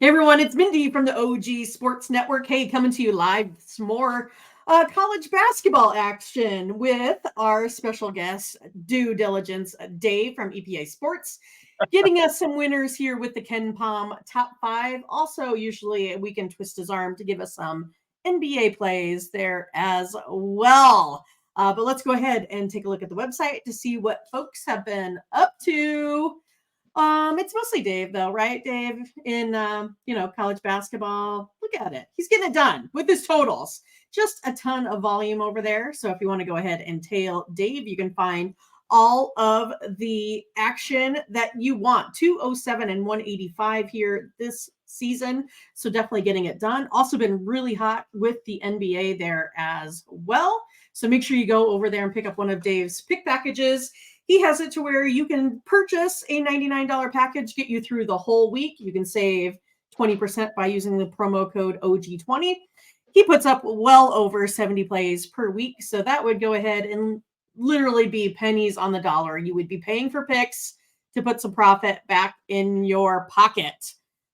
Hey everyone, it's Mindy from the OG Sports Network. Hey, coming to you live with some more college basketball action with our special guest, Due Diligence Dave from EPA Sports, giving us some winners here with the Ken Palm top 5. Also, usually we can twist his arm to give us some NBA plays there as well. But let's go ahead and take a look at the website to see what folks have been up to. It's mostly Dave though, right? Dave in college basketball. Look at it. He's getting it done with his totals. Just a ton of volume over there. So if you want to go ahead and tail Dave, you can find all of the action that you want. 207 and 185 here this season. So definitely getting it done. Also been really hot with the NBA there as well. So make sure you go over there and pick up one of Dave's pick packages. He has it to where you can purchase a $99 package, get you through the whole week. You can save 20% by using the promo code OG20. He puts up well over 70 plays per week. So that would go ahead and literally be pennies on the dollar. You would be paying for picks to put some profit back in your pocket.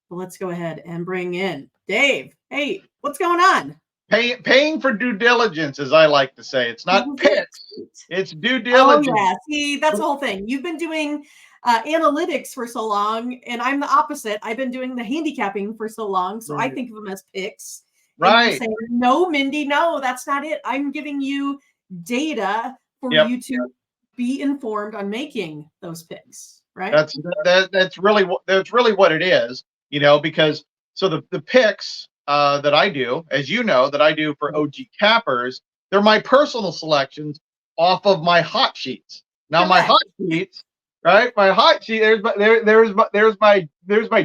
But let's go ahead and bring in Dave. Hey, what's going on? Paying for due diligence, as I like to say. It's not picks, it's due diligence. Oh, yeah. See, that's the whole thing. You've been doing analytics for so long, and I'm the opposite. I've been doing the handicapping for so long, so I think of them as picks. Right. Saying, no, Mindy, no, that's not it. I'm giving you data for you to be informed on making those picks, right? That's really what it is, because so the picks that I do, as you know, that I do for OG Cappers, they're my personal selections off of my hot sheets. Now my hot sheets, right? My hot sheet. There's my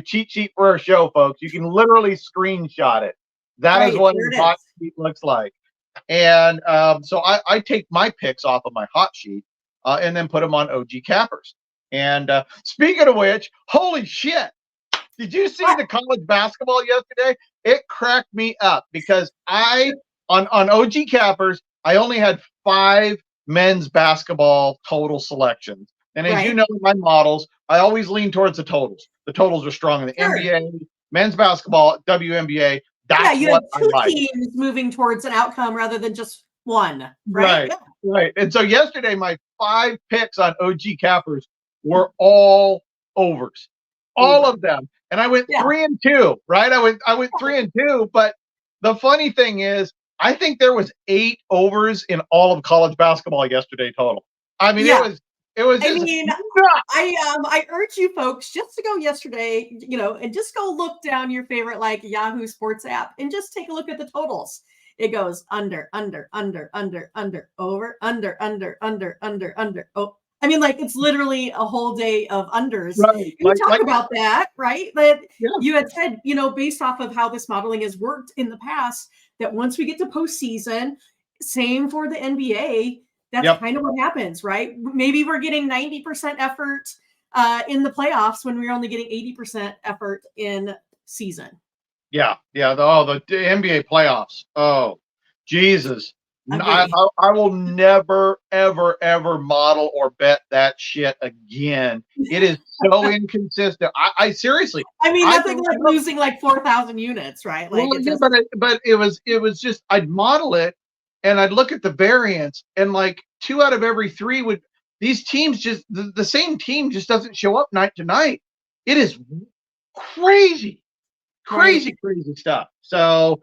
cheat sheet for our show, folks. You can literally screenshot it. That is what a hot sheet looks like. And so I take my picks off of my hot sheet and then put them on OG Cappers. And speaking of which, holy shit! Did you see the college basketball yesterday? It cracked me up because on OG Cappers, I only had 5 men's basketball total selections. And as you know, in my models, I always lean towards the totals. The totals are strong in the NBA, men's basketball, WNBA. That's you what had 2 teams moving towards an outcome rather than just one, right? Right. And so yesterday, my 5 picks on OG Cappers were all overs. All of them. And I went 3-2, right? I went 3-2. But the funny thing is, I think there was 8 overs in all of college basketball yesterday total. I mean, it was just I urge you folks just to go yesterday, and just go look down your favorite Yahoo Sports app and just take a look at the totals. It goes under, over, under. Oh, I mean, it's literally a whole day of unders. Right. You talk about that, right? But you had said, based off of how this modeling has worked in the past, that once we get to postseason, same for the NBA, that's kind of what happens, right? Maybe we're getting 90% effort in the playoffs when we're only getting 80% effort in season. Yeah. The NBA playoffs. Oh, Jesus. I will never, ever, ever model or bet that shit again. It is so inconsistent. I seriously. I mean, nothing like losing 4,000 units, right? But it was just, I'd model it and I'd look at the variance and 2 out of every 3 these teams just, the same team just doesn't show up night to night. It is crazy stuff. So,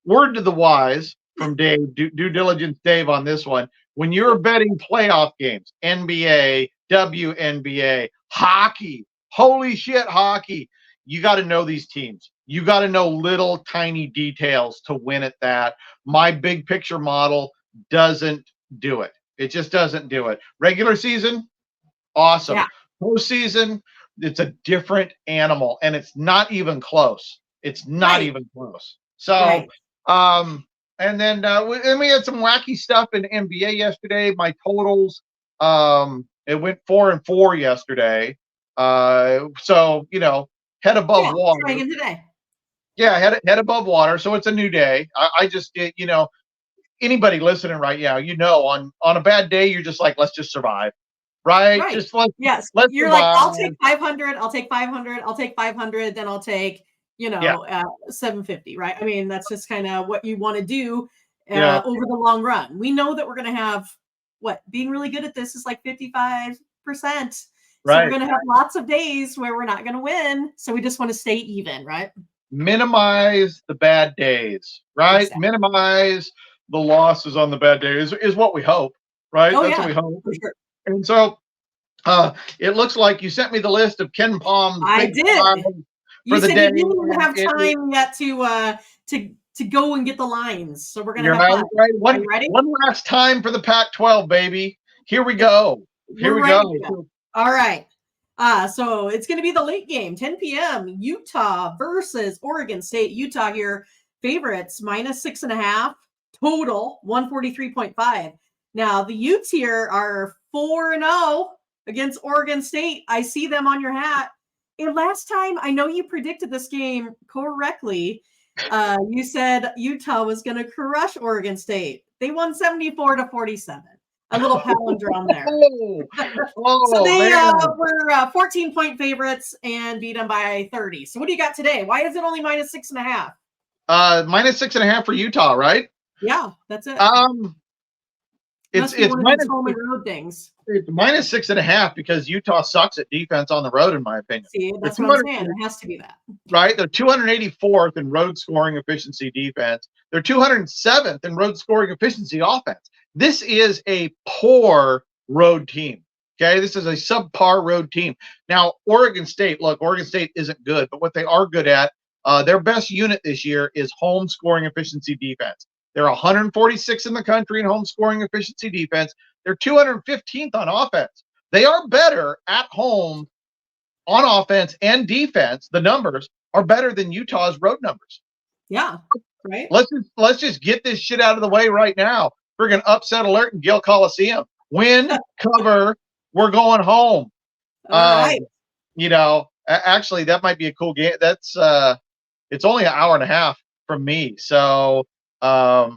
word to the wise from Dave, due diligence Dave on this one. When you're betting playoff games, NBA, WNBA, hockey, holy shit, hockey, you got to know these teams. You got to know little tiny details to win at that. My big picture model doesn't do it. It just doesn't do it. Regular season, awesome. Yeah. Postseason, it's a different animal, and it's not even close. It's not even close. So, and then we had some wacky stuff in NBA yesterday. My totals, it went 4-4 yesterday. So head above water. Today. Yeah, head above water. So it's a new day. I just did, anybody listening right now, on a bad day, you're just like, let's just survive. right? Right. Just Yes. let's You're like, survive. I'll take 500, I'll take 500, I'll take 500, then I'll take, Yeah, 750, right? I mean, that's just kind of what you want to do yeah, over the long run. We know that we're going to have being really good at this is like 55%. So we're right. going to have lots of days where we're not going to win. So we just want to stay even, right? Minimize the bad days, right? Exactly. Minimize the losses on the bad days is what we hope, right? Oh, That's what yeah, we hope. for sure. And so it looks like you sent me the list of Ken Palm's I big five did. for You the said day, you didn't even and have time yet to go and get the lines. So we're going to you're have right. fun. Right. Are you ready? One last time for the Pac-12, baby. Here we go. Here We're we go. ready to go. All right. So it's going to be the late game, 10 p.m. Utah versus Oregon State. Utah here, favorites -6.5, total 143.5. Now the Utes here are 4-0 against Oregon State. I see them on your hat. And last time, I know you predicted this game correctly. You said Utah was going to crush Oregon State. They won 74-47. A little palindrome there. Oh, So oh they man. were 14-point favorites and beat them by 30. So what do you got today? Why is it only -6.5? -6.5 for Utah, right? Yeah, that's it. Um, it's Must be it's one of these minus home and road things. it's -6.5 because Utah sucks at defense on the road, in my opinion. See, They're that's what I'm 200, saying. It has to be that. right? They're 284th in road scoring efficiency defense. They're 207th in road scoring efficiency offense. This is a poor road team. Okay, this is a subpar road team. Now, Oregon State, look, Oregon State isn't good, but what they are good at, their best unit this year is home scoring efficiency defense. They're 146 in the country in home scoring efficiency defense. They're 215th on offense. They are better at home on offense and defense. The numbers are better than Utah's road numbers. Yeah, right? Let's just get this shit out of the way right now. Friggin' upset alert in Gill Coliseum. Win, cover, we're going home. All right. Actually, that might be a cool game. That's it's only an hour and a half from me, so that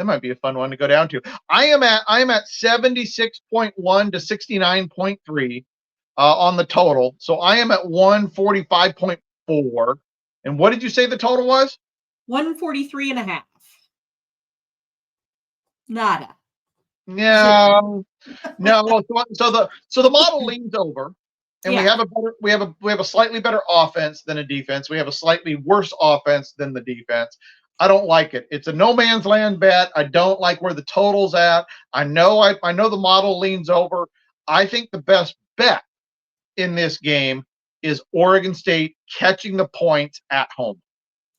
might be a fun one to go down to. I am at 76.1 to 69.3 on the total, so I am at 145.4. And what did you say the total was? 143.5. Nada. No, no. So the model leans over, and we Yeah. have a slightly better offense than a defense. We have a slightly worse offense than the defense. I don't like it. It's a no man's land bet. I don't like where the total's at. I know the model leans over. I think the best bet in this game is Oregon State catching the points at home.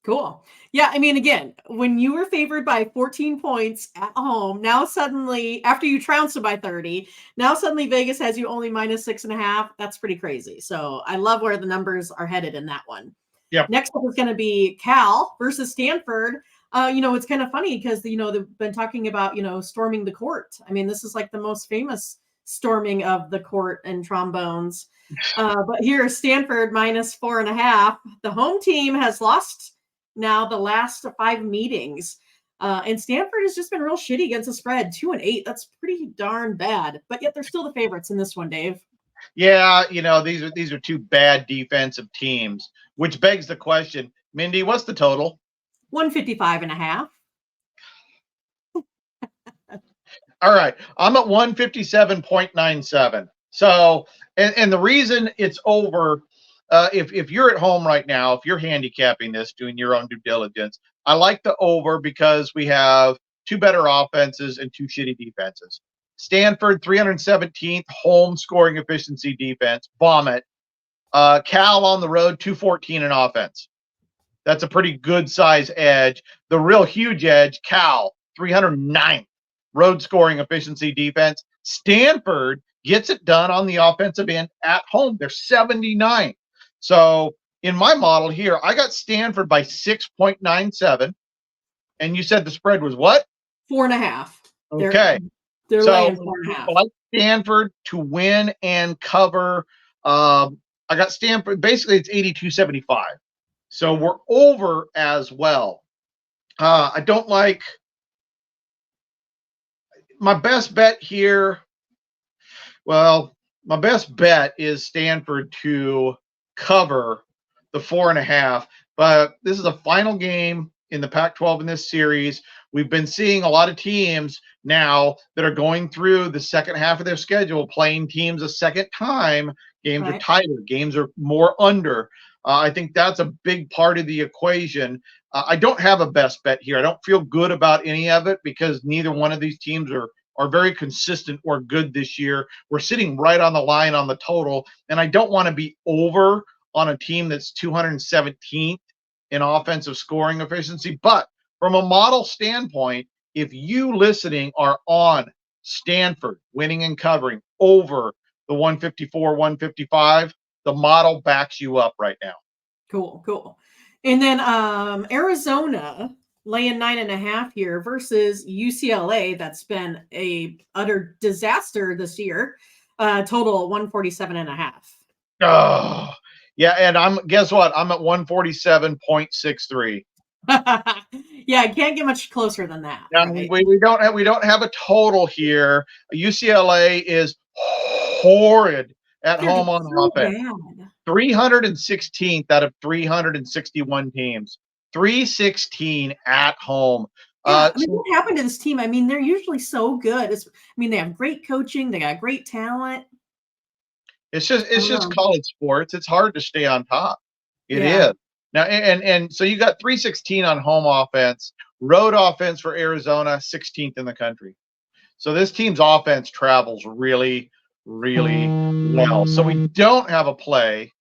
Cool. Yeah, I mean, again, when you were favored by 14 points at home, now suddenly, after you trounced them by 30, now suddenly Vegas has you only -6.5. That's pretty crazy. So I love where the numbers are headed in that one. Yep. Next up is going to be Cal versus Stanford. It's kind of funny because, they've been talking about, storming the court. I mean, this is like the most famous storming of the court and trombones. But here, Stanford -4.5. The home team has lost now the last 5 meetings. And Stanford has just been real shitty against the spread, 2-8. That's pretty darn bad. But yet they're still the favorites in this one, Dave. Yeah, these are two bad defensive teams, which begs the question, Mindy, what's the total? 155.5. All right, I'm at 157.97. So, and the reason it's over, if you're at home right now, if you're handicapping this, doing your own due diligence, I like the over because we have two better offenses and two shitty defenses. Stanford, 317th home scoring efficiency defense, bomb it. Cal on the road, 214 in offense. That's a pretty good size edge. The real huge edge, Cal, 309th road scoring efficiency defense. Stanford gets it done on the offensive end at home. They're 79. So in my model here, I got Stanford by 6.97. And you said the spread was what? 4.5. Okay. They're So laying 4.5. I like Stanford to win and cover. I got Stanford. Basically, it's 82.75. So we're over as well. I don't like my best bet here. Well, My best bet is Stanford to cover the 4.5. But this is a final game in the Pac-12 in this series. We've been seeing a lot of teams now that are going through the second half of their schedule, playing teams a second time. Games are Right. tighter. Games are more under. I think that's a big part of the equation. I don't have a best bet here. I don't feel good about any of it because neither one of these teams are very consistent or good this year. We're sitting right on the line on the total, and I don't want to be over on a team that's 217th in offensive scoring efficiency. But from a model standpoint, if you listening are on Stanford winning and covering over the 154, 155, the model backs you up right now. Cool, cool. And then Arizona laying 9.5 here versus UCLA. That's been a utter disaster this year. Total 147.5. Oh, yeah, and guess what? I'm at 147.63. Yeah, I can't get much closer than that, Now right? we don't have a total here. UCLA is horrid at They're home on so offense. bad. 316th out of 361 teams. 316 at home. Yeah, I mean, what happened to this team? I mean, they're usually so good. They have great coaching, they got great talent. It's I it's don't just know. college sports. It's hard to stay on top. It Yeah, is. Now and so you got 316 on home offense, road offense for Arizona, 16th in the country. So this team's offense travels really, really well. So we don't have a play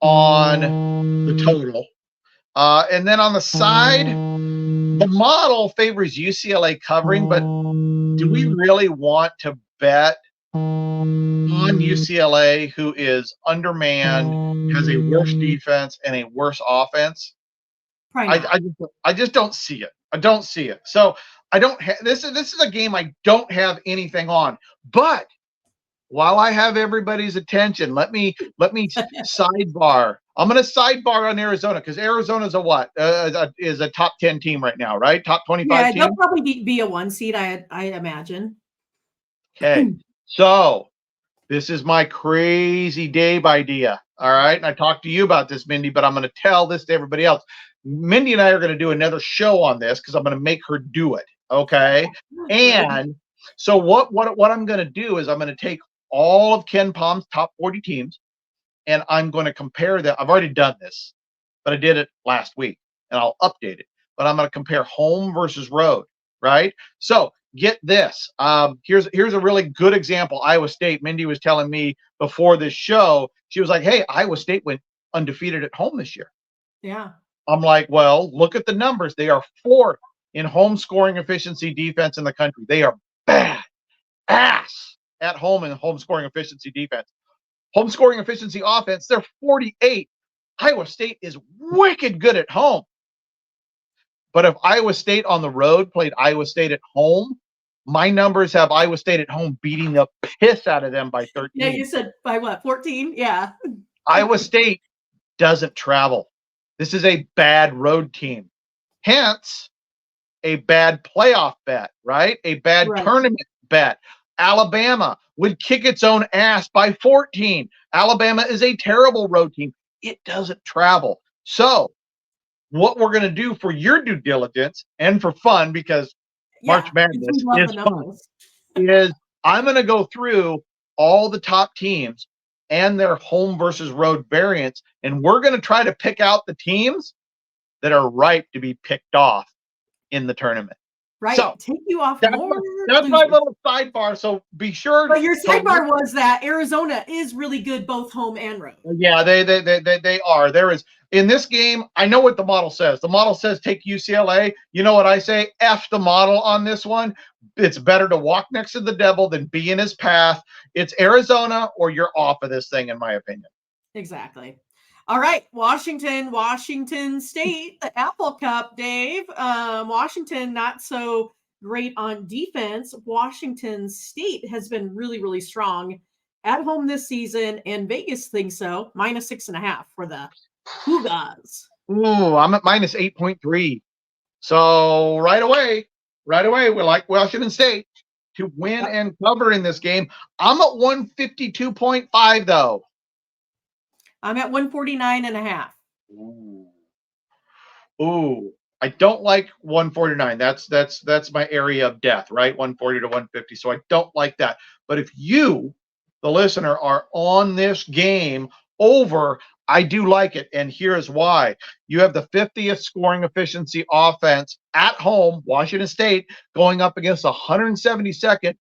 on the total. And then on the side, the model favors UCLA covering, but do we really want to bet on UCLA, who is undermanned, has a worse defense and a worse offense? probably I, not. I, just, I just don't see it. I don't see it. So I don't. This is a game I don't have anything on. But while I have everybody's attention, let me sidebar. I'm going to sidebar on Arizona because Arizona's a what? Is a top 10 team right now, right? Top 25 Yeah, they'll team. probably be a 1 seed, I imagine. Okay, so this is my crazy Dave idea. All right. And I talked to you about this, Mindy, but I'm going to tell this to everybody else. Mindy and I are going to do another show on this because I'm going to make her do it. Okay. Right. And so what I'm going to do is I'm going to take all of Ken Palm's top 40 teams and I'm going to compare them. I've already done this, but I did it last week and I'll update it. But I'm going to compare home versus road, right? So get this. Here's a really good example. Iowa State. Mindy was telling me before this show, she was like, "Hey, Iowa State went undefeated at home this year." Yeah. I'm like, "Well, look at the numbers. They are fourth in home scoring efficiency defense in the country. They are bad ass at home in home scoring efficiency defense. Home scoring efficiency offense, they're 48. Iowa State is wicked good at home. But if Iowa State on the road played Iowa State at home, my numbers have Iowa State at home beating the piss out of them by Yeah, 13. you said by what, 14? Yeah. Iowa State doesn't travel. This is a bad road team. Hence, a bad playoff bet, right? A bad Right. tournament bet. Alabama would kick its own ass by 14. Alabama is a terrible road team. It doesn't travel. So, what we're going to do for your due diligence and for fun, because March Yeah. We Madness love the is fun, numbers. is I'm going to go through all the top teams and their home versus road variants, and we're going to try to pick out the teams that are ripe to be picked off in the tournament. So Right. Take you off that's more my losers. little sidebar. So be sure But your to look. sidebar was that Arizona is really good both home and road. Yeah, they are. There is in this game. I know what the model says. The model says take UCLA. You know what I say? F the model on this one. It's better to walk next to the devil than be in his path. It's Arizona or you're off of this thing, in my opinion. Exactly. All right, Washington State, the Apple Cup, Dave. Washington not so great on defense. Washington State has been really, really strong at home this season, and Vegas thinks so. -6.5 for the Cougars. Ooh, I'm at minus 8.3. So right away, we like Washington State. to win and cover in this game. I'm at 152.5 though. I'm at 149.5. Ooh, I don't like 149. That's my area of death, right? 140 to 150. So I don't like that. But if you, the listener, are on this game over, I do like it. And here's why. You have the 50th scoring efficiency offense at home, Washington State, going up against 172nd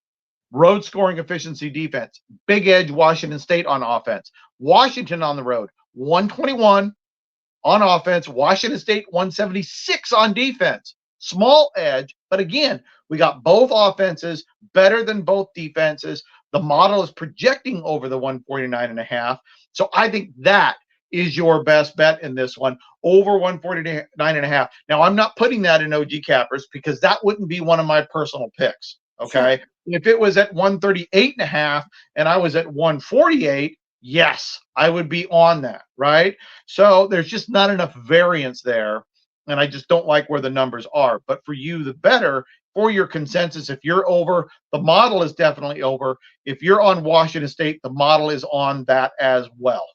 road scoring efficiency defense. Big edge, Washington State on offense. Washington on the road, 121 on offense. Washington State 176 on defense. Small edge, but again, we got both offenses better than both defenses. The model is projecting over the 149.5. So I think that is your best bet in this one, over 149.5. Now, I'm not putting that in OG Cappers because that wouldn't be one of my personal picks. Okay. Sure. If it was at 138.5 and I was at 148, yes, I would be on that, right? So there's just not enough variance there, and I just don't like where the numbers are. But for you, the better for your consensus, if you're over, the model is definitely over. If you're on Washington State, the model is on that as well.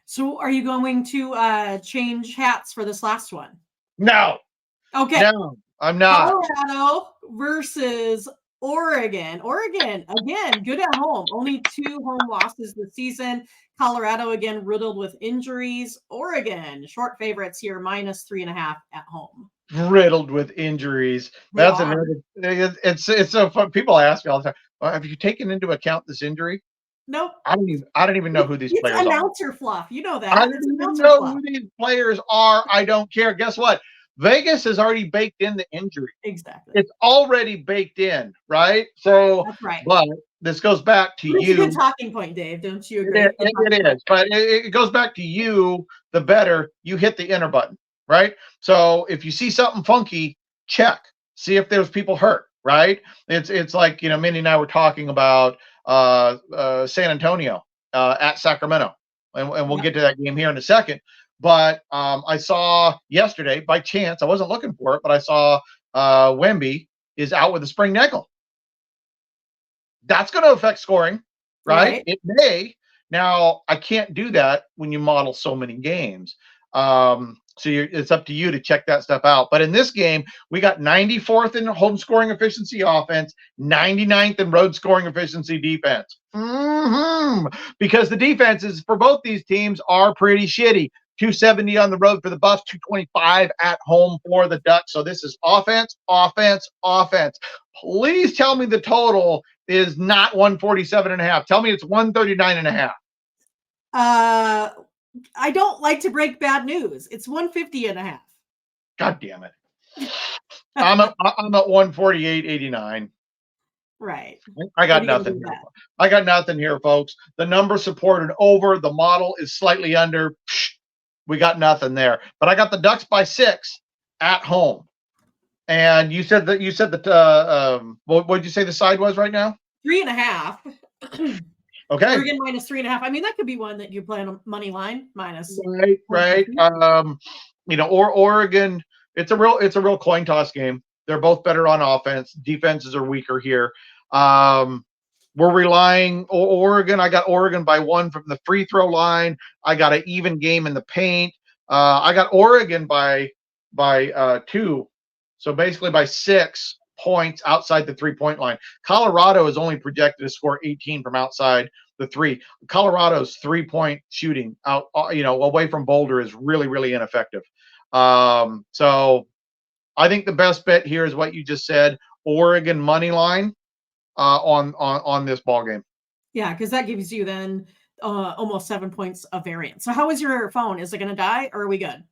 So are you going to change hats for this last one? No. Okay. No, I'm not. Colorado versus Oregon. Oregon, again, good at home. Only 2 home losses this season. Colorado, again, riddled with injuries. Oregon, short favorites here, -3.5 at home. Riddled with injuries. That's another. It's so fun. People ask me all the time, well, have you taken into account this injury? Nope. I don't even know who these players are. Announcer fluff. You know that. I don't even know who these players are. I don't care. Guess what? Vegas has already baked in the injury. Exactly. It's already baked in, right? So, that's right. But this goes back to you. It's a good talking point, Dave. Don't you agree? It is. But it goes back to you. The better you hit the enter button, right? So if you see something funky, check. See if there's people hurt, right? It's like, Minnie and I were talking about San Antonio at Sacramento. And we'll get to that game here in a second. But I saw yesterday, by chance, I wasn't looking for it, but I saw Wemby is out with a sprained ankle. That's going to affect scoring, right? It may. Now, I can't do that when you model so many games. So it's up to you to check that stuff out. But in this game, we got 94th in home scoring efficiency offense, 99th in road scoring efficiency defense. Because the defenses for both these teams are pretty shitty. 270 on the road for the Buffs, 225 at home for the Ducks. So this is offense, offense, offense. Please tell me the total is not 147.5. Tell me it's 139.5. I don't like to break bad news. It's 150.5. God damn it. I'm at 148.89. Right. I got nothing here. I got nothing here, folks. The number supported over. The model is slightly under. We got nothing there. But I got the Ducks by 6 at home. And you said that what did you say the side was right now? 3.5. Okay. Oregon -3.5. I mean, that could be one that you play on a money line minus. Right. Oregon. It's a real coin toss game. They're both better on offense. Defenses are weaker here. We're relying Oregon. I got Oregon by 1 from the free throw line. I got an even game in the paint. I got Oregon by 2. So basically by 6 points outside the 3-point line. Colorado is only projected to score 18 from outside the 3. Colorado's 3-point shooting out, away from Boulder is really, really ineffective. So I think the best bet here is what you just said, Oregon money line on this ball game. Yeah, because that gives you then almost 7 points of variance. So how is your phone? Is it going to die, or are we good?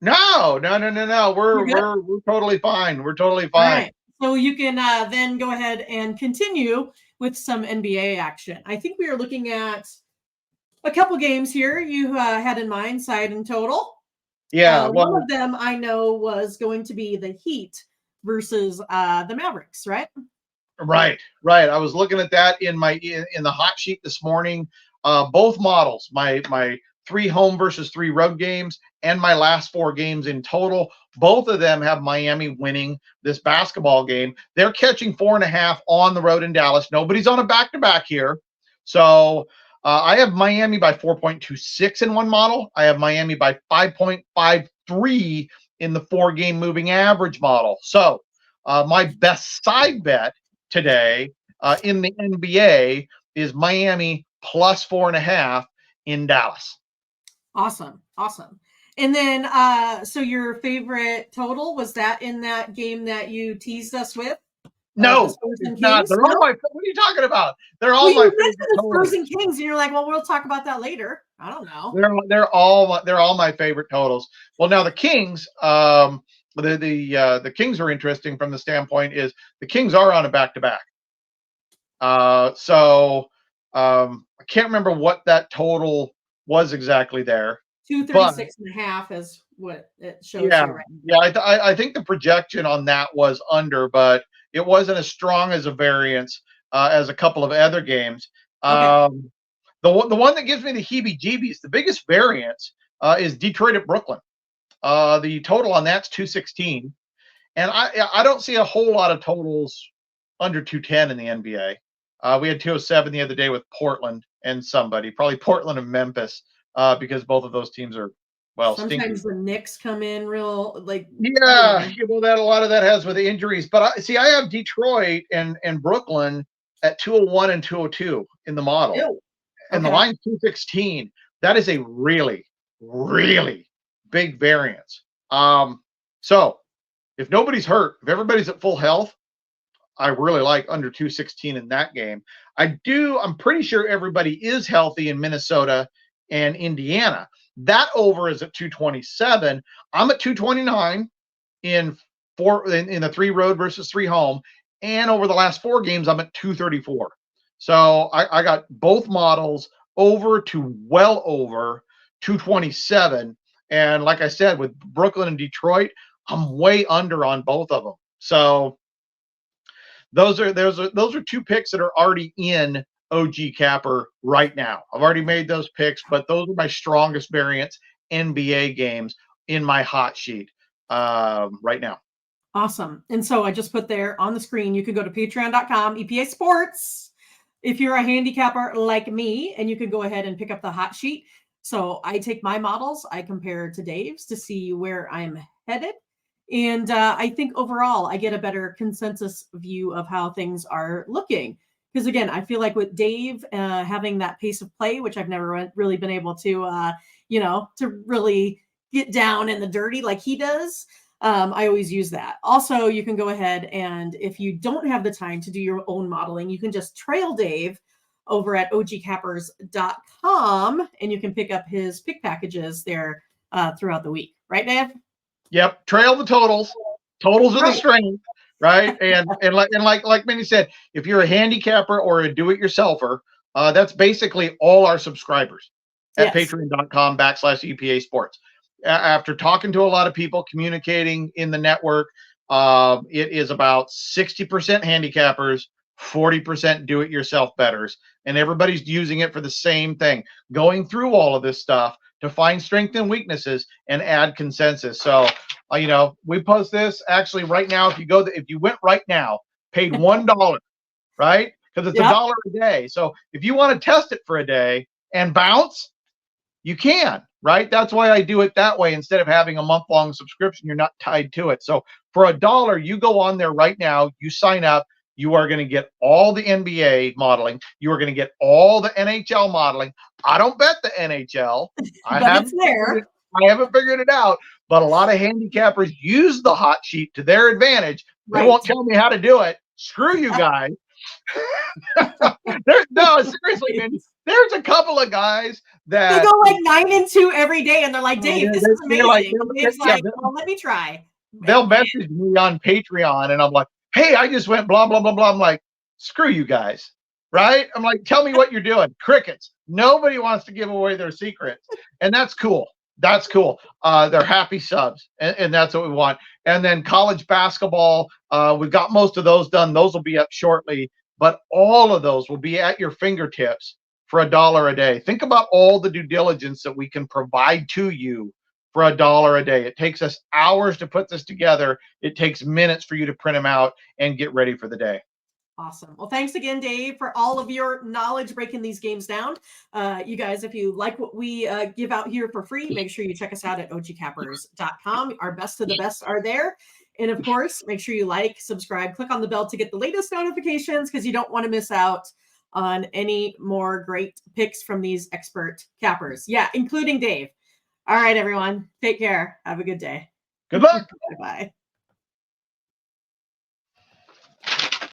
No. We're totally fine. We're totally fine. All right. So you can then go ahead and continue with some NBA action. I think we are looking at a couple games here you had in mind, side and total. Yeah. One of them I know was going to be the Heat versus the Mavericks, right? Right. I was looking at that in the hot sheet this morning. Both models, my 3 home versus 3 road games, and my last 4 games in total. Both of them have Miami winning this basketball game. They're catching 4.5 on the road in Dallas. Nobody's on a back-to-back here. So I have Miami by 4.26 in one model. I have Miami by 5.53 in the 4-game moving average model. So my best side bet today in the NBA is Miami plus 4.5 in Dallas. Awesome. And then, so your favorite total, was that in that game that you teased us with? No, the Spurs and it's not. Kings? They're all my. What are you talking about? They're all Well, my you favorite mentioned the Spurs totals. and Kings, and you're like, well, we'll talk about that later. I don't know. They're all my favorite totals. Well, now the Kings, the Kings are interesting from the standpoint is the Kings are on a back-to-back. So I can't remember what that total was exactly there. 236.5 is what it shows here, right? Yeah, I think the projection on that was under, but it wasn't as strong as a variance as a couple of other games. Okay. The one that gives me the heebie-jeebies, the biggest variance is Detroit at Brooklyn. The total on that's 216, and I don't see a whole lot of totals under 210 in the NBA. We had 207 the other day with Portland and somebody, probably Portland and Memphis, because both of those teams are Sometimes stinky. the Knicks come in real like Yeah, well, that a lot of that has with the injuries, but I have Detroit and Brooklyn at 201 and 202 in the model, and the Okay. line's 216. That is a really, really big variance. So if nobody's hurt, if everybody's at full health, I really like under 216 in that game. I'm pretty sure everybody is healthy in Minnesota and Indiana. That over is at 227. I'm at 229 in the 3 road versus 3 home. And over the last 4 games, I'm at 234. So I got both models over to well over 227. And like I said, with Brooklyn and Detroit, I'm way under on both of them. So those are 2 picks that are already in OG Capper right now. I've already made those picks, but those are my strongest variants NBA games in my hot sheet right now. Awesome. And so I just put there on the screen, you could go to patreon.com, EPA Sports, if you're a handicapper like me, and you could go ahead and pick up the hot sheet. So I take my models, I compare to Dave's to see where I'm headed. And I think overall, I get a better consensus view of how things are looking. Because again, I feel like with Dave having that pace of play, which I've never really been able to, to really get down in the dirty like he does. I always use that. Also, you can go ahead and if you don't have the time to do your own modeling, you can just trail Dave over at ogcappers.com and you can pick up his pick packages there throughout the week. Right, Dave? Yep. Trail the totals. Totals are the strength, right? And like Minnie said, if you're a handicapper or a do-it-yourselfer, that's basically all our subscribers at patreon.com/EPA Sports. After talking to a lot of people, communicating in the network, it is about 60% handicappers, 40% do-it-yourself betters, and everybody's using it for the same thing, going through all of this stuff to find strengths and weaknesses and add consensus. So, we post this actually right now. If you went right now, paid $1, right? Because it's $1 a day. So if you want to test it for a day and bounce, you can, right? That's why I do it that way instead of having a month-long subscription. You're not tied to it. So for $1, you go on there right now, you sign up, you are going to get all the NBA modeling. You are going to get all the NHL modeling. I don't bet the NHL. But it's there. I haven't figured it out, but a lot of handicappers use the hot sheet to their advantage. They won't tell me how to do it. Screw you guys. No, seriously, man. There's a couple of guys that they go like 9 and 2 every day, and they're like, Dave, this is amazing. Dave's like, well, let me try. They'll message me on Patreon, and I'm like, hey, I just went blah, blah, blah, blah. I'm like, screw you guys, right? I'm like, tell me what you're doing. Crickets. Nobody wants to give away their secrets, and that's cool. That's cool. They're happy subs, and that's what we want. And then college basketball, we've got most of those done. Those will be up shortly, but all of those will be at your fingertips for $1 a day. Think about all the due diligence that we can provide to you for $1 a day. It takes us hours to put this together. It takes minutes for you to print them out and get ready for the day. Awesome. Well, thanks again, Dave, for all of your knowledge breaking these games down. You guys, if you like what we give out here for free, make sure you check us out at ogcappers.com. Our best of the best are there. And of course, make sure you like, subscribe, click on the bell to get the latest notifications because you don't want to miss out on any more great picks from these expert cappers. Yeah, including Dave. All right, everyone. Take care. Have a good day. Good luck. Bye-bye.